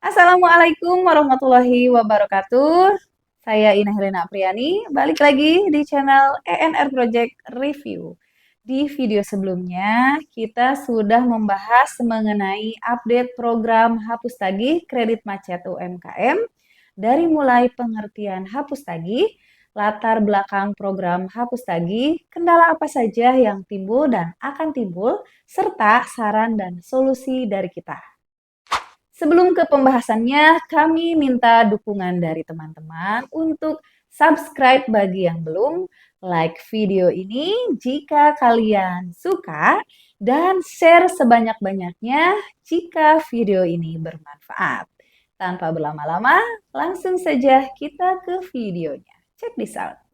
Assalamualaikum warahmatullahi wabarakatuh. Saya Ina Helena Apriani, balik lagi di channel ENR Project Review. Di video sebelumnya, kita sudah membahas mengenai update program hapus tagih kredit macet UMKM, dari mulai pengertian hapus tagih, latar belakang program hapus tagih, kendala apa saja yang timbul dan akan timbul, serta saran dan solusi dari kita. Sebelum ke pembahasannya, kami minta dukungan dari teman-teman untuk subscribe bagi yang belum, like video ini jika kalian suka, dan share sebanyak-banyaknya jika video ini bermanfaat. Tanpa berlama-lama, langsung saja kita ke videonya. Check this out.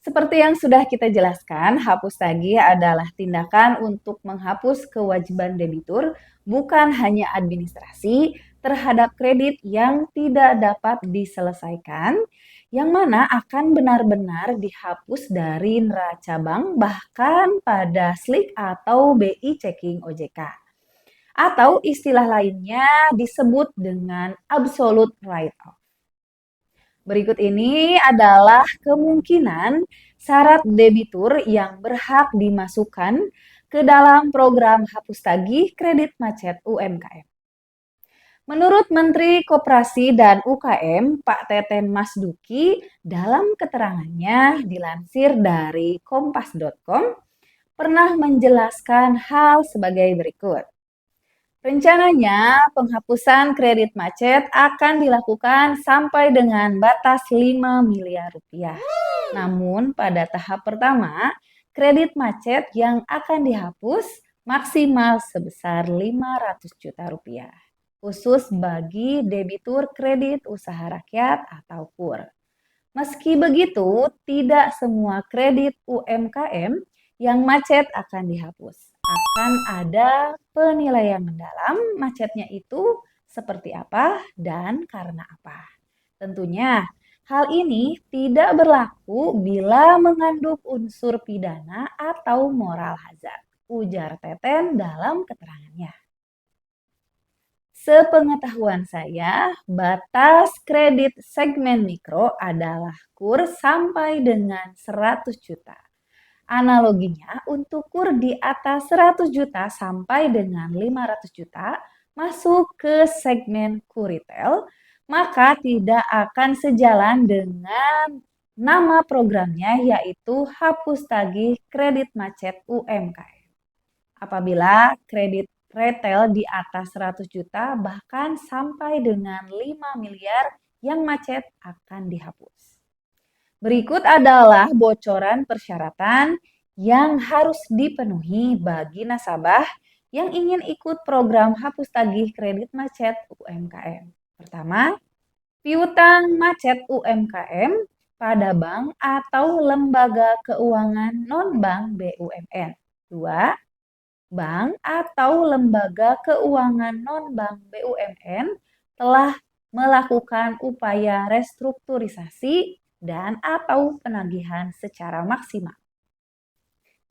Seperti yang sudah kita jelaskan, hapus tagih adalah tindakan untuk menghapus kewajiban debitur, bukan hanya administrasi, terhadap kredit yang tidak dapat diselesaikan, yang mana akan benar-benar dihapus dari neraca bank, bahkan pada SLIK atau BI Checking OJK. Atau istilah lainnya disebut dengan absolute write-off. Berikut ini adalah kemungkinan syarat debitur yang berhak dimasukkan ke dalam program hapus tagih kredit macet UMKM. Menurut Menteri Koperasi dan UKM, Pak Teten Masduki, dalam keterangannya dilansir dari kompas.com, pernah menjelaskan hal sebagai berikut. Rencananya, penghapusan kredit macet akan dilakukan sampai dengan batas 5 miliar rupiah. Namun, pada tahap pertama, kredit macet yang akan dihapus maksimal sebesar 500 juta rupiah, khusus bagi debitur kredit usaha rakyat atau KUR. Meski begitu, tidak semua kredit UMKM yang macet akan dihapus. Akan ada penilaian mendalam macetnya itu seperti apa dan karena apa. Tentunya hal ini tidak berlaku bila mengandung unsur pidana atau moral hazard, ujar Teten dalam keterangannya. Sepengetahuan saya, batas kredit segmen mikro adalah KUR sampai dengan 100 juta. Analoginya, untuk KUR di atas 100 juta sampai dengan 500 juta masuk ke segmen KUR retail, maka tidak akan sejalan dengan nama programnya, yaitu hapus tagih kredit macet UMKM. Apabila kredit retail di atas 100 juta bahkan sampai dengan 5 miliar yang macet akan dihapus. Berikut adalah bocoran persyaratan yang harus dipenuhi bagi nasabah yang ingin ikut program hapus tagih kredit macet UMKM. Pertama, piutang macet UMKM pada bank atau lembaga keuangan non-bank BUMN. Dua, bank atau lembaga keuangan non-bank BUMN telah melakukan upaya restrukturisasi dan atau penagihan secara maksimal.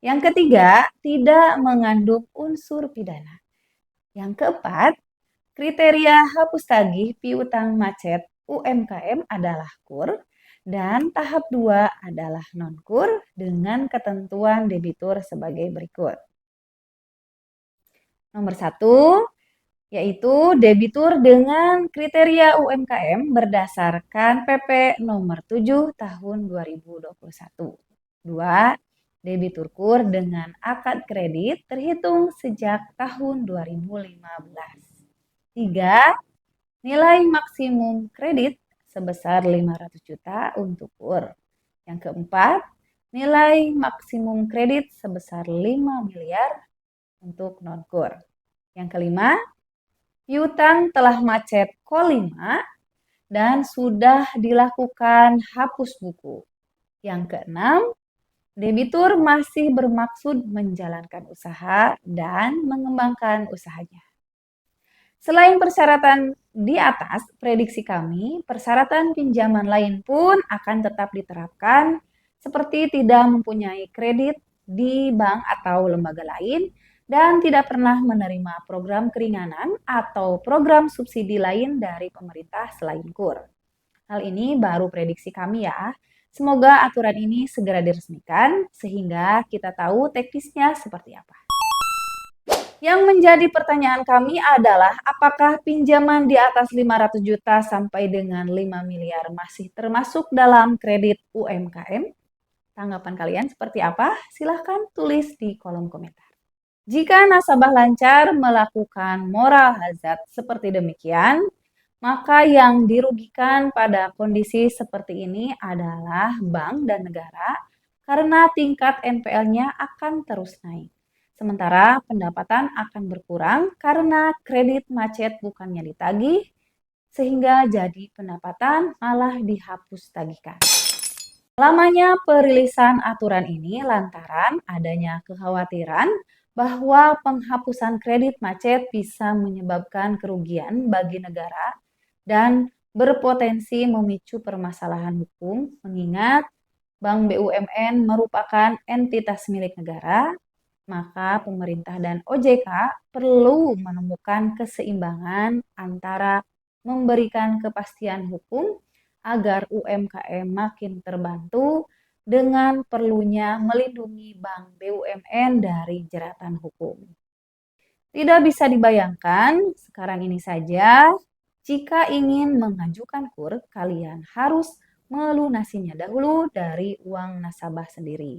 Yang ketiga, tidak mengandung unsur pidana. Yang keempat, kriteria hapus tagih piutang macet UMKM adalah KUR dan tahap 2 adalah non-KUR dengan ketentuan debitur sebagai berikut. Nomor 1, yaitu debitur dengan kriteria UMKM berdasarkan PP nomor 7 tahun 2021. 2. Debitur KUR dengan akad kredit terhitung sejak tahun 2015. 3. Nilai maksimum kredit sebesar 500 juta untuk KUR. Yang keempat, nilai maksimum kredit sebesar 5 miliar untuk non-KUR. Yang kelima, piutang telah macet Q5 dan sudah dilakukan hapus buku. Yang keenam, debitur masih bermaksud menjalankan usaha dan mengembangkan usahanya. Selain persyaratan di atas, prediksi kami, persyaratan pinjaman lain pun akan tetap diterapkan, seperti tidak mempunyai kredit di bank atau lembaga lain, dan tidak pernah menerima program keringanan atau program subsidi lain dari pemerintah selain KUR. Hal ini baru prediksi kami ya. Semoga aturan ini segera diresmikan, sehingga kita tahu teknisnya seperti apa. Yang menjadi pertanyaan kami adalah apakah pinjaman di atas 500 juta sampai dengan 5 miliar masih termasuk dalam kredit UMKM? Tanggapan kalian seperti apa? Silahkan tulis di kolom komentar. Jika nasabah lancar melakukan moral hazard seperti demikian, maka yang dirugikan pada kondisi seperti ini adalah bank dan negara karena tingkat NPL-nya akan terus naik. Sementara pendapatan akan berkurang karena kredit macet bukannya ditagih, sehingga jadi pendapatan malah dihapus tagihkan. Lamanya perilisan aturan ini lantaran adanya kekhawatiran bahwa penghapusan kredit macet bisa menyebabkan kerugian bagi negara dan berpotensi memicu permasalahan hukum, mengingat Bank BUMN merupakan entitas milik negara, maka pemerintah dan OJK perlu menemukan keseimbangan antara memberikan kepastian hukum agar UMKM makin terbantu dengan perlunya melindungi Bank BUMN dari jeratan hukum. Tidak bisa dibayangkan sekarang ini saja, jika ingin mengajukan KUR, kalian harus melunasinya dahulu dari uang nasabah sendiri.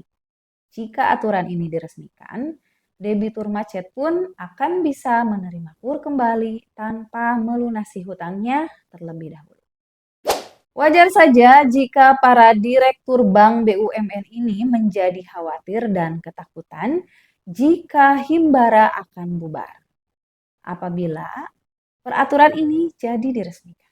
Jika aturan ini diresmikan, debitur macet pun akan bisa menerima KUR kembali tanpa melunasi hutangnya terlebih dahulu. Wajar saja jika para direktur Bank BUMN ini menjadi khawatir dan ketakutan jika Himbara akan bubar apabila peraturan ini jadi diresmikan.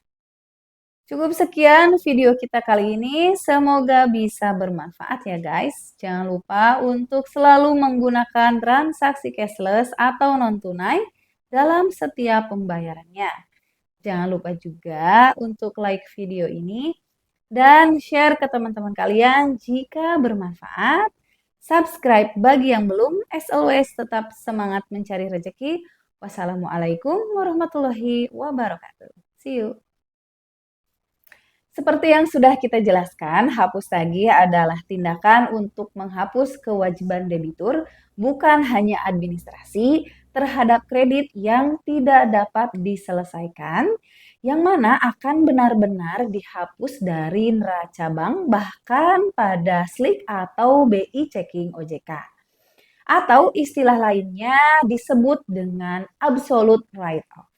Cukup sekian video kita kali ini, semoga bisa bermanfaat ya guys. Jangan lupa untuk selalu menggunakan transaksi cashless atau non-tunai dalam setiap pembayarannya. Jangan lupa juga untuk like video ini dan share ke teman-teman kalian jika bermanfaat. Subscribe bagi yang belum. As always, tetap semangat mencari rezeki. Wassalamualaikum warahmatullahi wabarakatuh. See you. Seperti yang sudah kita jelaskan, hapus tagih adalah tindakan untuk menghapus kewajiban debitur, bukan hanya administrasi terhadap kredit yang tidak dapat diselesaikan, yang mana akan benar-benar dihapus dari neraca bank bahkan pada SLIK atau BI Checking OJK. Atau istilah lainnya disebut dengan absolute write-off.